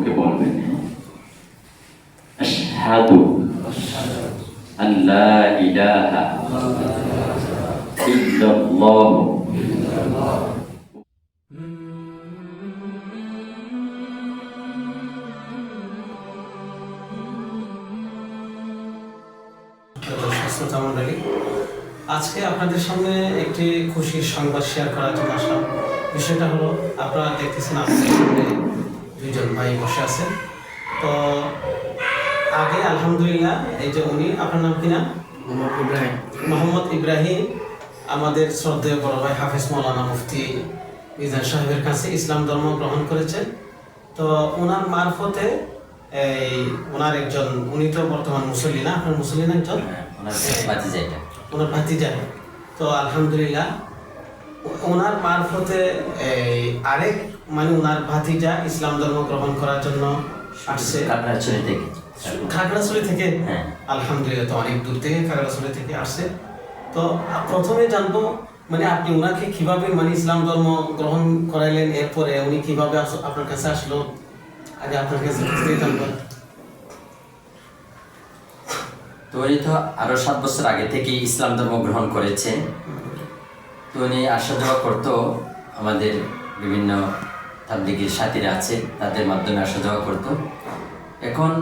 মুখে বলবেন, আশহাদু আল্লা ইলাহা ইল্লাল্লাহ। আজকে আপনাদের সামনে একটি খুশির সংবাদ শেয়ার করার জন্য আসলাম। বিষয়টা হলো, আপনারা দেখতেছেন আমাদের সামনে দুইজন ভাই বসে আছেন। তো আগে আলহামদুলিল্লাহ, এই যে উনি, আপনার নাম কিনা? মোহাম্মদ ইব্রাহিম, আমাদের শ্রদ্ধেয় বড় ভাই হাফেজ মাওলানা মুফতি মিজান সাহেবের কাছে ইসলাম ধর্ম গ্রহণ করেছেন। তো ওনার মারফতে ওনার একজন, উনি তো বর্তমান মুসল্লি না, আপনার মুসল্লি না একজন? ওনার ভাতিজা। তো আলহামদুলিল্লাহ ওনার মারফতে আরেক মানে ওনার ভাতিজা ইসলাম ধর্ম গ্রহণ করার জন্য আসছে খাগড়াছড়ি থেকে। আলহামদুলিল্লাহ, তো অনেক দূর থেকে খাগড়াছড়ি থেকে আসছে। তো প্রথমে জানবো, মানে আপনি ওনাকে কিভাবে মানে ইসলাম ধর্ম গ্রহণ করাইলেন, এরপরে উনি কিভাবে আপনার কাছে আসলো, আগে আপনার কাছে জানবো। তো উনি তো আরো 7 বছর আগে থেকে ইসলাম ধর্ম গ্রহণ করেছে। তো উনি আসা যাওয়া করতো, আমাদের বিভিন্ন তাবলীগের সাথীরা আছে তাদের মাধ্যমে আসা যাওয়া করতো। এখন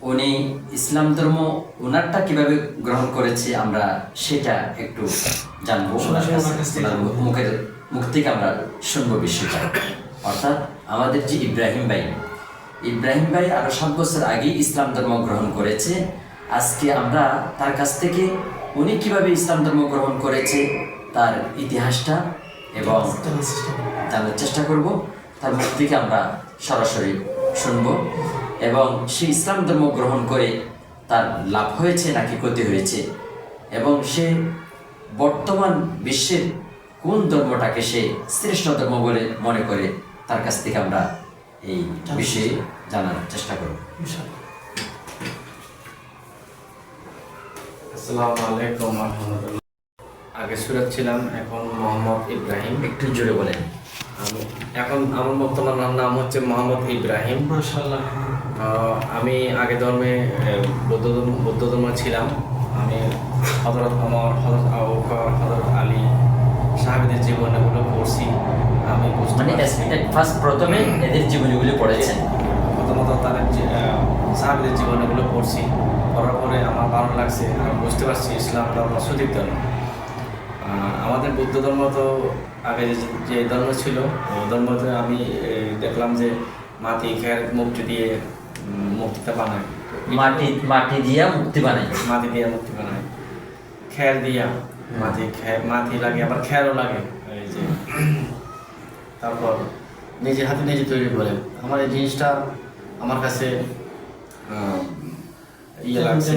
উনি ইসলাম ধর্ম ওনারটা কিভাবে গ্রহণ করেছে আমরা সেটা একটু জানবো, মুখের মুখ থেকে আমরা শুনবো বিষয়টা। অর্থাৎ আমাদের যে ইব্রাহিম ভাই আরো 7 বছর আগে ইসলাম ধর্ম গ্রহণ করেছে। আজকে আমরা তার কাছ থেকে উনি কিভাবে ইসলাম ধর্ম গ্রহণ করেছে তার ইতিহাসটা এবং জানার চেষ্টা করব। তার মুখ থেকে আমরা সরাসরি শুনবো এবং সে ইসলাম ধর্ম গ্রহণ করে তার লাভ হয়েছে নাকি ক্ষতি হয়েছে, এবং সে বর্তমান বিশ্বের কোন ধর্মটাকে সে শ্রেষ্ঠ ধর্ম বলে মনে করে, তার কাছ থেকে আমরা এই বিষয়ে জানার চেষ্টা করব। আসসালামু আলাইকুম ওয়া রাহমাতুল্লাহ। আগে সুরাত ছিলাম, এখন মোহাম্মদ ইব্রাহিম। একটু জোরে বলেন। এখন আমার বর্তমান নাম হচ্ছে মোহাম্মদ ইব্রাহিম। মাশাআল্লাহ। আমি আগে ধর্মে বৌদ্ধ ধর্ম ছিলাম। আমি হযরত ওমর, হযরত আবু বকর, হযরত আলী সাহাবীদের জীবনীগুলো পড়ছি। আমি প্রথমে এদের জীবনীগুলো পড়েছেন? প্রথমত তাদের সাহাবীদের জীবনীগুলো পড়ছি। পড়ার পরে আমার ভালো লাগছে, আমি বুঝতে পারছি ইসলাম ধর্ম সঠিক ধর্ম। আমাদের বৌদ্ধ ধর্ম তো আগে যে ধর্ম ছিল, ওই ধর্মতে আমি দেখলাম যে মাটি খের মুক্তি দিয়ে মুক্তিটা বানায়। মাটি দিয়া মুক্তি বানায়, খের দিয়া মাটি লাগে, আবার খেরও লাগে। এই যে তারপর নিজে হাতে নিজে তৈরি করে। আমার এই জিনিসটা আমার কাছে ইয়ে লাগছে,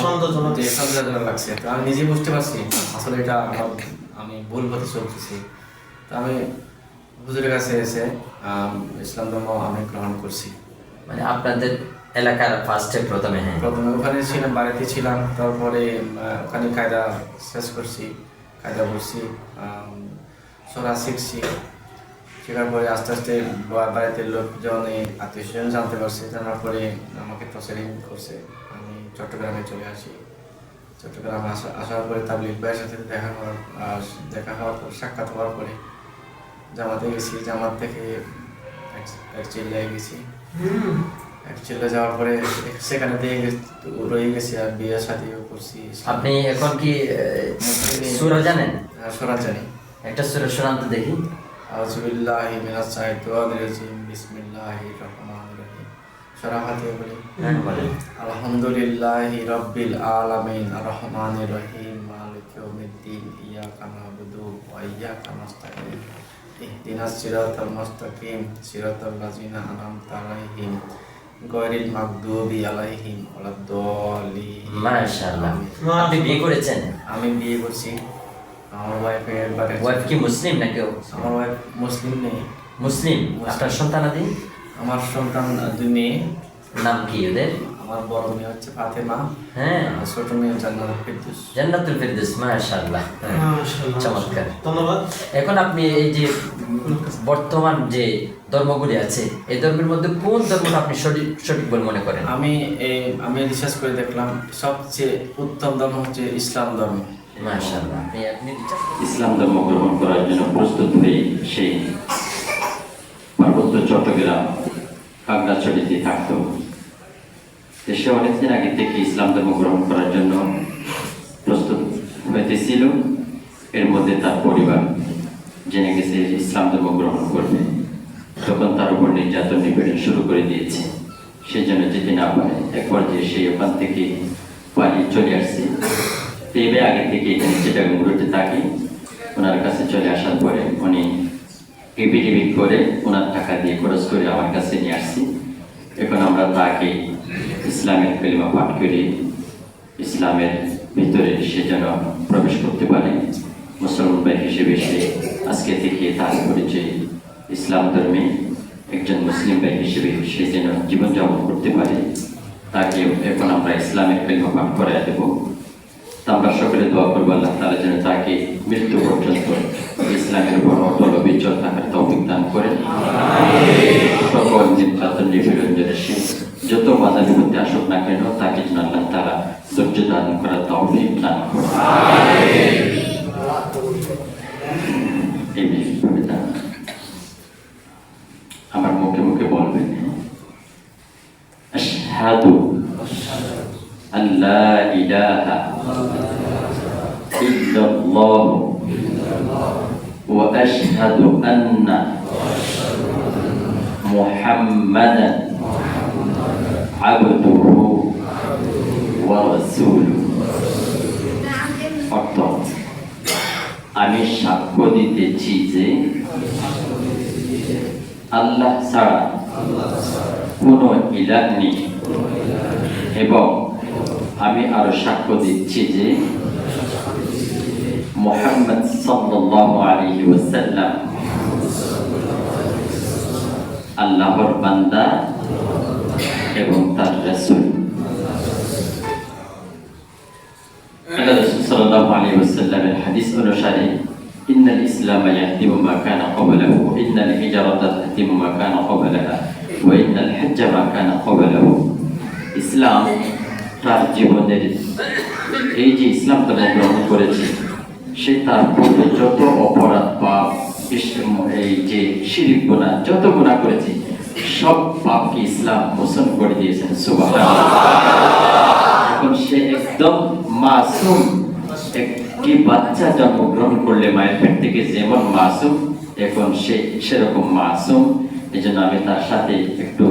সন্দেহজনক লাগছে। তো আমি নিজে বুঝতে পারছি আসলে এটা আমি ভুল পথে চলতেছি। তো আমি হুজুরের কাছে এসে ইসলাম ধর্ম আমি গ্রহণ করছি। মানে আপনাদের এলাকার প্রথমে ওখানে ছিলাম, বাড়িতে ছিলাম। তারপরে ওখানে কায়দা শেষ করছি, কায়দা পড়ছি, সরা শিখছি। শেখার পরে আস্তে আস্তে বাড়িতে লোকজন, আত্মীয় স্বজন জানতে পারছে। জানার পরে আমাকে প্রচারিং করছে। আমি চট্টগ্রামে চলে আসি। চট্টগ্রামে আসার পরে তাবলীগ ভাইয়ের সাথে দেখা হওয়ার পর, সাক্ষাৎ হওয়ার পরে জামাতে গেছি। জামাত থেকে এক চিল্লায় গেছি। এক চিল্লা যাওয়ার পরে সেখানে রয়ে গেছি, আর বিয়ে শাদিও করছি। আপনি এখন কি সূরা জানেন? সূরা জানি। একটা সূরা শোনান তো দেখি। আউযু বিল্লাহি মিনাশ শাইতানির রাজিম, বিসমিল্লাহির রহমানির রহিম। সূরা ফাতিহা বলি। বলেন। আলহামদুলিল্লাহি রাব্বিল আলামিন, আর রহমানির রহিম, মালিকি ইয়াউমিদ্দিন, ইয়াকা না'বুদু ওয়া ইয়াকা নাস্তাঈন, ইহদিনাস সিরাতাল মুস্তাকিম, সিরাতাল লাযিনা আন'আমতা আলাইহিম, গায়রিল মাগদুবি আলাইহিম ওয়ালাদ-দাল্লিন। মাশাআল্লাহ। আপনি বিয়ে করেছেন? আমি বিয়ে করছি। আমার ওয়াইফ কি মুসলিম নাকি? আমার ওয়াইফ মুসলিম নেই। মুসলিম। আপনার সন্তানাদি? আমার সন্তান 2 মেয়ে। নাম কি ওদের? আমার বড় মেয়ে হচ্ছে ফাতেমা, হ্যাঁ, আর ছোট মেয়ে জান্নাতুল ফেরদৌস। জান্নাতুল ফেরদৌস, মাশাআল্লাহ। মাশাআল্লাহ, চমৎকার। ধন্যবাদ। এখন আপনি এই যে বর্তমান যে ধর্মগুলি আছে, এই ধর্মের মধ্যে কোন ধর্মটা আপনি সঠিক বলে মনে করেন? আমি রিসার্চ করে দেখলাম সবচেয়ে উত্তম ধর্ম হচ্ছে ইসলাম ধর্ম। মাশাআল্লাহ। আপনি ইসলাম ধর্ম গ্রহণ করার জন্য প্রস্তুত হয়ে সেই পার্বত্য চট্টগ্রাম খাগড়াছড়িতে থাকতো। সে অনেকদিন আগে থেকে ইসলাম ধর্ম গ্রহণ করার জন্য প্রস্তুত হইতেছিল। এর মধ্যে তার পরিবার জেনে গেছে যে ইসলাম ধর্ম গ্রহণ করবে, তখন তার উপর নির্যাতন নিপীড়ন শুরু করে দিয়েছে। সেই জন্য যেতে না পারে, এক পর্যায়ে সে ওখান থেকে পালিয়ে চলে আসছে। তেবে আগে থেকে এখানে চিটাগাং রুটে থাকে। ওনার কাছে চলে আসার পরে উনি এপিডিবিট করে ওনার টাকা দিয়ে খরচ করে আমার কাছে নিয়ে আসছি। এখন আমরা তাকে ইসলামের কালিমা পাঠ করে ইসলামের ভিতরে সে যেন প্রবেশ করতে পারে। মুসলমান ভাই হিসেবে সে আজকে থেকে তার পরিচয় ইসলাম ধর্মে একজন মুসলিম ভাই হিসেবে সে যেন জীবনযাপন করতে পারে, তাকে এখন আমরা ইসলামের কালিমা পাঠ করাই দেব। তা আমরা সকলে দোয়া করবো আল্লাহ তাআলা যেন তাকে মৃত্যু পর্যন্ত ইসলামের উপর অটল অবিচল থাকার তৌফিক দান করেন। সকল নির্যাতন নিপীড়ন যেন সে যত বাধা বিপত্তি আসুক না কেন, তাকে যেন আল্লাহ তাআলা ধৈর্য দান করার তৌফিক দান করেন। এইভাবে দান আমার মুখে মুখে বলবেন, আশহাদু আল্লা ইলাহা ইল্লাল্লাহ ওয়া আশহাদু আন্না মুহাম্মাদান আবদুহু ওয়া রাসূলুহু। অর্থ, আমি সাক্ষ্য দিতেছি যে আল্লাহ ছাড়া কোনো ইলাহ নেই, এবং আমি আরো সাক্ষ্য দিচ্ছি যে মুহাম্মদ সাল্লাল্লাহু আলাইহি ওয়াসাল্লাম আল্লাহর বান্দা এবং তার রাসূল। আল্লাহ রাসূল সাল্লাল্লাহু আলাইহি ওয়াসাল্লামের হাদিস অনুসারে ইন্নাল ইসলাম ইয়াহদিমু মা কানা ক্বাবলাহু ওয়া ইন্নাল হিজরাতা তাহদিমু মা কানা ক্বাবলাহা ওয়া ইন্নাল হজ্জা মা কানা ক্বাবলাহু। ইসলাম তার জীবনের এই যে ইসলাম ধর্ম গ্রহণ করেছে, সে তার পূর্বে যত অপরাধ পাপ, এই যে শিরক গুনাহ যত গুনাহ করেছে, সব পাপকে ইসলাম মোচন করে দিয়েছেন। সুবহানাল্লাহ। এখন সে একদম মাসুম, একটি বাচ্চা জন্মগ্রহণ করলে মায়ের পেট থেকে যেমন মাসুম, এখন সে সেরকম মাসুম। এই জন্য আমি তার সাথে একটু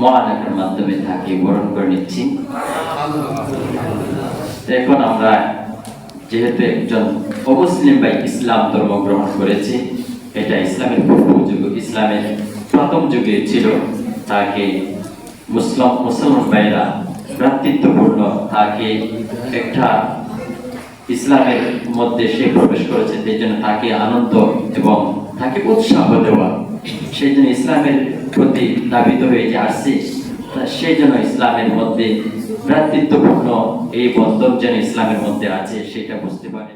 মহানাকার মাধ্যমে তাকে বরণ করে নিচ্ছি। এখন আমরা যেহেতু একজন অমুসলিম ভাই ইসলাম ধর্ম গ্রহণ করেছে, এটা ইসলামের পূর্ব যুগ, ইসলামের প্রথম যুগে ছিল, তাকে মুসলমান ভাইরা ভ্রাতৃত্বপূর্ণ তাকে একটা ইসলামের মধ্যে সে প্রবেশ করেছে, সেই জন্য তাকে আনন্দ এবং তাকে উৎসাহ দেওয়া, সেই জন্য ইসলামের প্রতি দাবিত হয়ে যে আসছে, সেই জন্য ইসলামের মধ্যে ভ্রাতৃত্বপূর্ণ এই বন্ধন যেন ইসলামের মধ্যে আছে সেটা বুঝতে পারে।